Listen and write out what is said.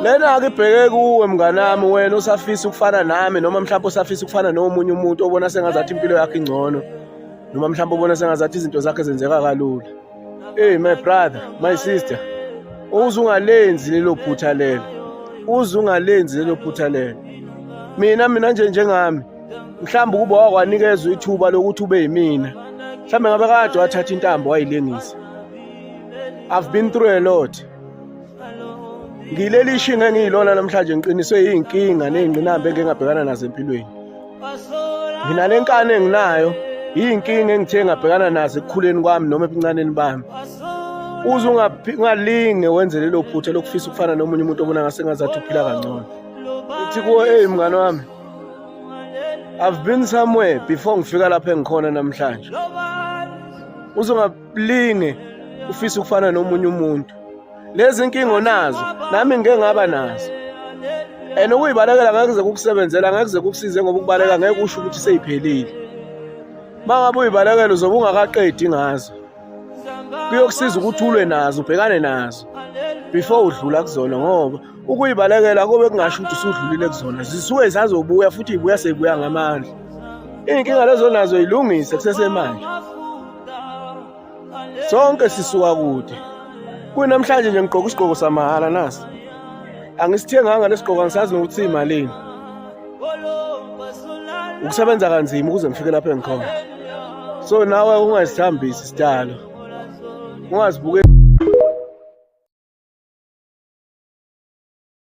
Lena ke ibheke kuwe mnganami, wena usafisa ukufana nami noma mhlawumbe usafisa ukufana nomunye umuntu obona sengazathi impilo yakhe ingcono noma mhlawumbe ubona sengazathi izinto zakhe zenzeka kalula. Hey my brother, my sister, uzungalenzi lelo phutha lelo. Uzungalenzi lelo phutha lelo. Mina nje njengami mhlawumbe kuba wakwanikezwa ithuba lokuthi ube yimina. Mhlawumbe ngabe kade wathatha intambo wayilengisa. I've been through a lot. Ngileli shinga engiyilona namhlanje ngiqiniswe yinkinga nezingqinamba engingabhekana nazo empilweni. Mina lenkane enginayo yinkinga engithe ngabhekana nazo ekukhuleni kwami noma ebuncaneni bami. Uze ungalinge wenze lelo phutha lokufisa ukufana nomunye umuntu obona ngase ngazathi uphila kangcono. Uthi kuwe hey mngani wami, I've been somewhere before ngifika lapha engikhona namhlanje. Uze ungalinge ufisa ukufana nomunye umuntu. Lezi inkingo nazo nami ngeke ngaba nazo. Ukuyibalekela ngeke kuze kukusebenzela, ngeke kuze kukusize ngoba ukubaleka ngeke usho ukuthi seyiphelile. Mangabe uyibalekela uzobe ungakaqedi ngazo. Kuyokusiza ukuthi ulwe nazo, ubhekane nazo before udlula kuzona ngoba ukuyibalekela kube kungasho ukuthi usudlulile kuzona. Zisuke zazobuya futhi ibuya seyibuya ngamandla. Inkinga lezo nazo yilungise kusesemanje. Sonke sisuka kude. Kunamhlanje nje ngigqoka isigqoko samahala nasi. Angisithenganga lesigqoko ngisazi nokuthi imalini. Ukusebenza kanzima ukuze ngifike lapha engikhona. So nawe ungazithambisi sidalo. Ungazibuke